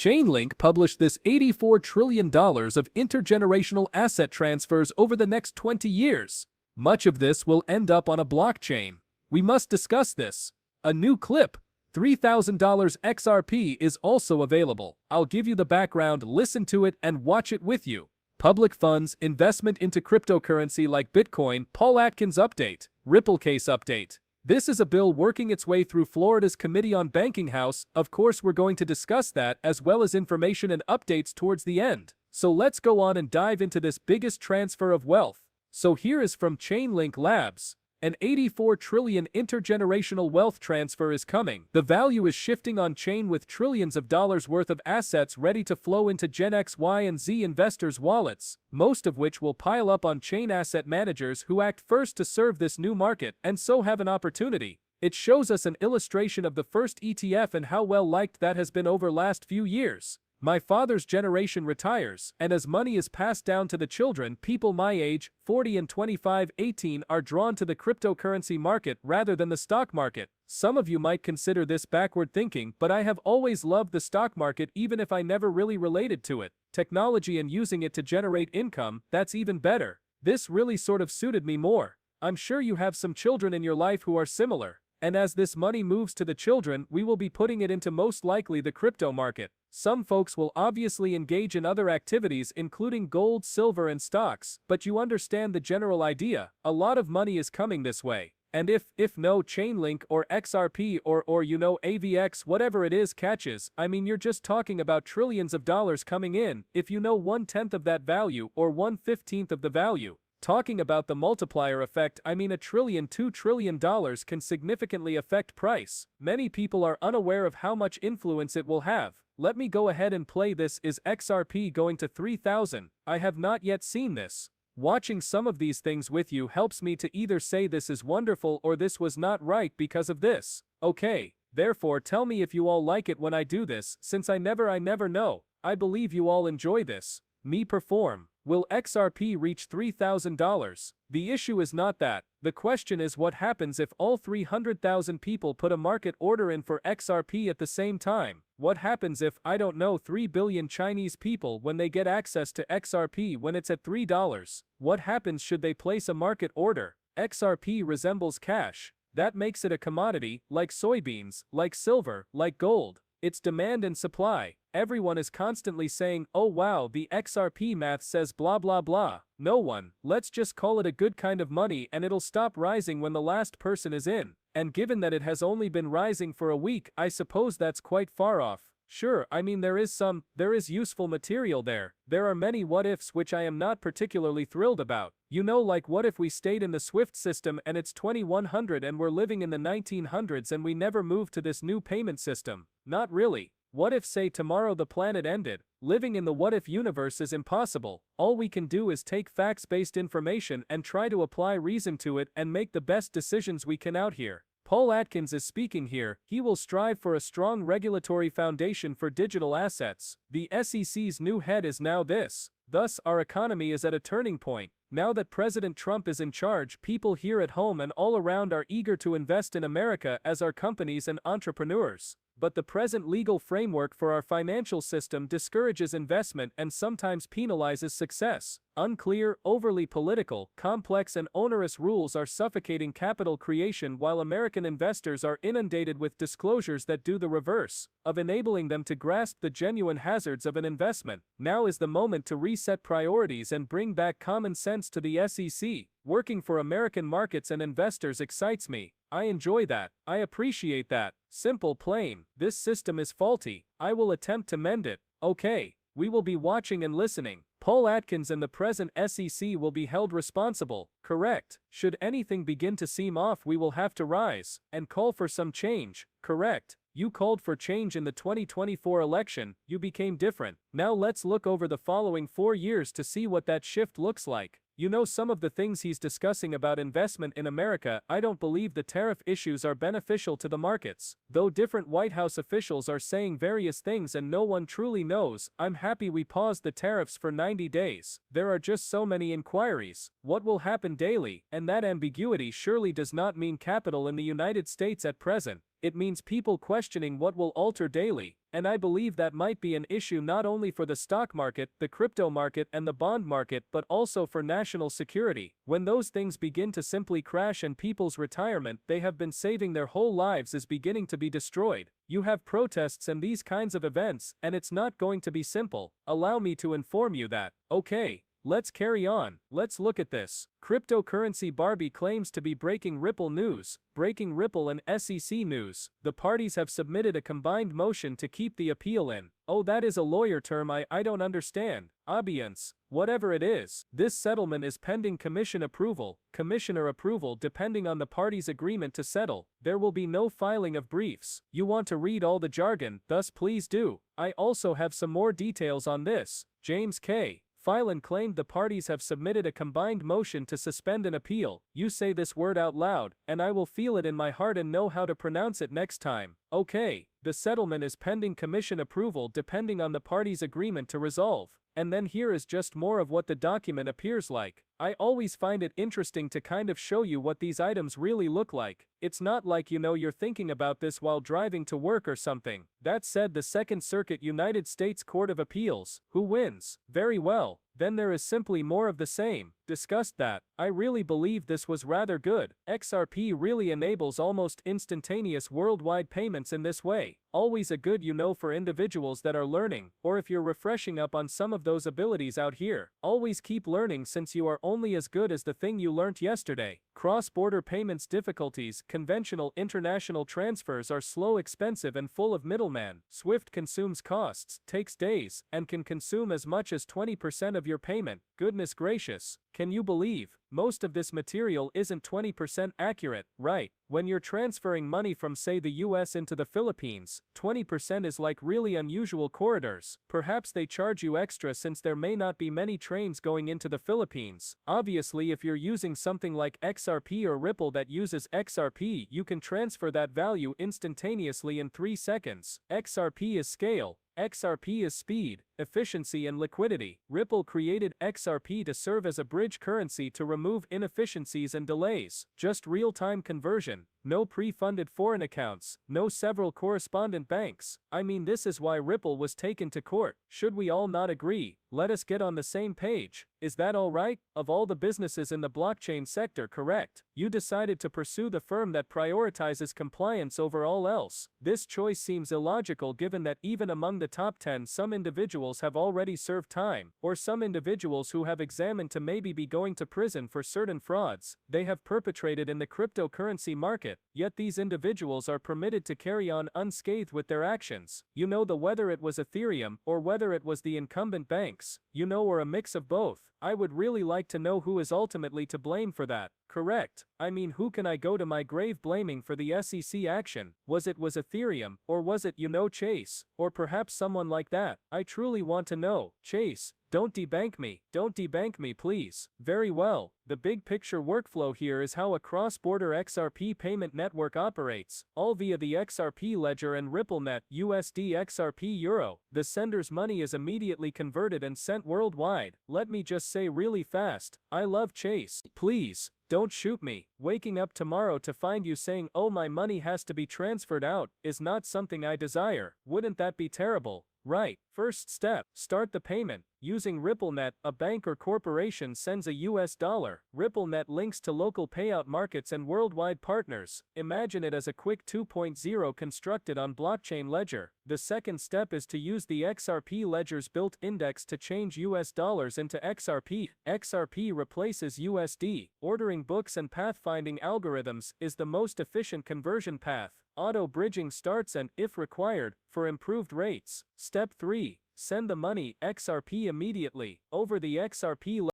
Chainlink published this $84 trillion of intergenerational asset transfers over the next 20 years. Much of this will end up on a blockchain. We must discuss this. A new clip, $3,000 XRP, is also available. I'll give you the background, listen to it, and watch it with you. Public funds, investment into cryptocurrency like Bitcoin, Paul Atkins update, Ripple case update. This is a bill working its way through Florida's Committee on Banking House. Of course, we're going to discuss that as well as information and updates towards the end. So let's go on and dive into this biggest transfer of wealth. So here is from Chainlink Labs. An $84 trillion intergenerational wealth transfer is coming. The value is shifting on chain with trillions of dollars worth of assets ready to flow into Gen X, Y, and Z investors' wallets, most of which will pile up on chain asset managers who act first to serve this new market and so have an opportunity. It shows us an illustration of the first ETF and how well liked that has been over last few years. My father's generation retires, and as money is passed down to the children, people my age, 40 and 25, 18, are drawn to the cryptocurrency market rather than the stock market. Some of you might consider this backward thinking, but I have always loved the stock market even if I never really related to it. Technology and using it to generate income, that's even better. This really sort of suited me more. I'm sure you have some children in your life who are similar. And as this money moves to the children, we will be putting it into most likely the crypto market. Some folks will obviously engage in other activities including gold, silver, and stocks, but you understand the general idea. A lot of money is coming this way. And if no Chainlink or XRP or AVX, whatever it is, catches, I mean, you're just talking about trillions of dollars coming in. If you know 1/10 of that value or 1/15 of the value. Talking about the multiplier effect, I mean $1 trillion, $2 trillion can significantly affect price. Many people are unaware of how much influence it will have. Let me go ahead and play this. Is XRP going to 3,000? I have not yet seen this. Watching some of these things with you helps me to either say this is wonderful or this was not right because of this. Okay, therefore tell me if you all like it when I do this, since I never know. I believe you all enjoy this. Me perform. Will XRP reach $3,000? The issue is not that. The question is what happens if all 300,000 people put a market order in for XRP at the same time? What happens if, 3 billion Chinese people when they get access to XRP when it's at $3? What happens should they place a market order? XRP resembles cash. That makes it a commodity, like soybeans, like silver, like gold. It's demand and supply. Everyone is constantly saying, oh wow, the XRP math says blah blah blah. No one. Let's just call it a good kind of money and it'll stop rising when the last person is in. And given that it has only been rising for a week, I suppose that's quite far off. Sure, I mean there is useful material there. There are many what ifs which I am not particularly thrilled about. Like what if we stayed in the SWIFT system and it's 2100 and we're living in the 1900s and we never moved to this new payment system? Not really. What if, say, tomorrow the planet ended? Living in the what if universe is impossible. All we can do is take facts-based information and try to apply reason to it and make the best decisions we can out here. Paul Atkins is speaking here. He will strive for a strong regulatory foundation for digital assets. The SEC's new head is now this. Thus, our economy is at a turning point. Now that President Trump is in charge, people here at home and all around are eager to invest in America, as are companies and entrepreneurs. But the present legal framework for our financial system discourages investment and sometimes penalizes success. Unclear, overly political, complex and onerous rules are suffocating capital creation while American investors are inundated with disclosures that do the reverse of enabling them to grasp the genuine hazards of an investment. Now is the moment to reset priorities and bring back common sense to the SEC. Working for American markets and investors excites me. I enjoy that. I appreciate that. Simple, plain. This system is faulty. I will attempt to mend it. Okay. We will be watching and listening. Paul Atkins and the present SEC will be held responsible. Correct. Should anything begin to seem off, we will have to rise and call for some change. Correct. You called for change in the 2024 election. You became different. Now let's look over the following 4 years to see what that shift looks like. Some of the things he's discussing about investment in America. I don't believe the tariff issues are beneficial to the markets. Though different White House officials are saying various things and no one truly knows, I'm happy we paused the tariffs for 90 days. There are just so many inquiries. What will happen daily? And that ambiguity surely does not mean capital in the United States at present. It means people questioning what will alter daily, and I believe that might be an issue not only for the stock market, the crypto market, and the bond market, but also for national security. When those things begin to simply crash and people's retirement they have been saving their whole lives is beginning to be destroyed, you have protests and these kinds of events, and it's not going to be simple. Allow me to inform you that. Okay. Let's carry on. Let's look at this. Cryptocurrency Barbie claims to be breaking Ripple news. Breaking Ripple and SEC news. The parties have submitted a combined motion to keep the appeal in. Oh, that is a lawyer term I don't understand. Abeyance. Whatever it is. This settlement is pending commissioner approval depending on the parties' agreement to settle. There will be no filing of briefs. You want to read all the jargon, thus please do. I also have some more details on this. James K. Phelan claimed the parties have submitted a combined motion to suspend an appeal. You say this word out loud, and I will feel it in my heart and know how to pronounce it next time. Okay, the settlement is pending commission approval depending on the parties' agreement to resolve. And then here is just more of what the document appears like. I always find it interesting to kind of show you what these items really look like. It's not like you're thinking about this while driving to work or something. That said, the Second Circuit United States Court of Appeals. Who wins? Very well. Then there is simply more of the same. Discussed that. I really believe this was rather good. XRP really enables almost instantaneous worldwide payments in this way. Always a good for individuals that are learning, or if you're refreshing up on some of those abilities out here. Always keep learning since you are only as good as the thing you learnt yesterday. Cross-border payments difficulties. Conventional international transfers are slow, expensive, and full of middlemen. SWIFT consumes costs, takes days, and can consume as much as 20% of your payment. Goodness gracious. Can you believe? Most of this material isn't 20% accurate, right? When you're transferring money from say the US into the Philippines, 20% is like really unusual corridors. Perhaps they charge you extra since there may not be many trains going into the Philippines. Obviously, if you're using something like XRP or Ripple that uses XRP, you can transfer that value instantaneously in 3 seconds. XRP is scale. XRP is speed, efficiency, and liquidity. Ripple created XRP to serve as a bridge currency to remove inefficiencies and delays. Just real-time conversion. No pre-funded foreign accounts. No several correspondent banks. I mean, this is why Ripple was taken to court. Should we all not agree? Let us get on the same page. Is that all right? Of all the businesses in the blockchain sector, correct? You decided to pursue the firm that prioritizes compliance over all else. This choice seems illogical given that even among the top 10 some individuals have already served time, or some individuals who have examined to maybe be going to prison for certain frauds they have perpetrated in the cryptocurrency market, yet these individuals are permitted to carry on unscathed with their actions. Whether it was Ethereum, or whether it was the incumbent banks, or a mix of both. I would really like to know who is ultimately to blame for that. Correct. I mean, who can I go to my grave blaming for the SEC action? Was Ethereum, or was it Chase, or perhaps someone like that? I truly want to know. Chase, don't debank me. Don't debank me, please. Very well. The big picture workflow here is how a cross-border XRP payment network operates, all via the XRP ledger and RippleNet USD XRP Euro. The sender's money is immediately converted and sent worldwide. Let me just say really fast, I love Chase. Please, don't shoot me. Waking up tomorrow to find you saying, oh, my money has to be transferred out, is not something I desire. Wouldn't that be terrible? Right. First step, start the payment. Using RippleNet, a bank or corporation sends a US dollar. RippleNet links to local payout markets and worldwide partners. Imagine it as a quick 2.0 constructed on blockchain ledger. The second step is to use the XRP ledger's built index to change US dollars into XRP. XRP replaces USD. Ordering books and pathfinding algorithms is the most efficient conversion path. Auto bridging starts and, if required, for improved rates. Step 3. Send the money, XRP, immediately, over the XRP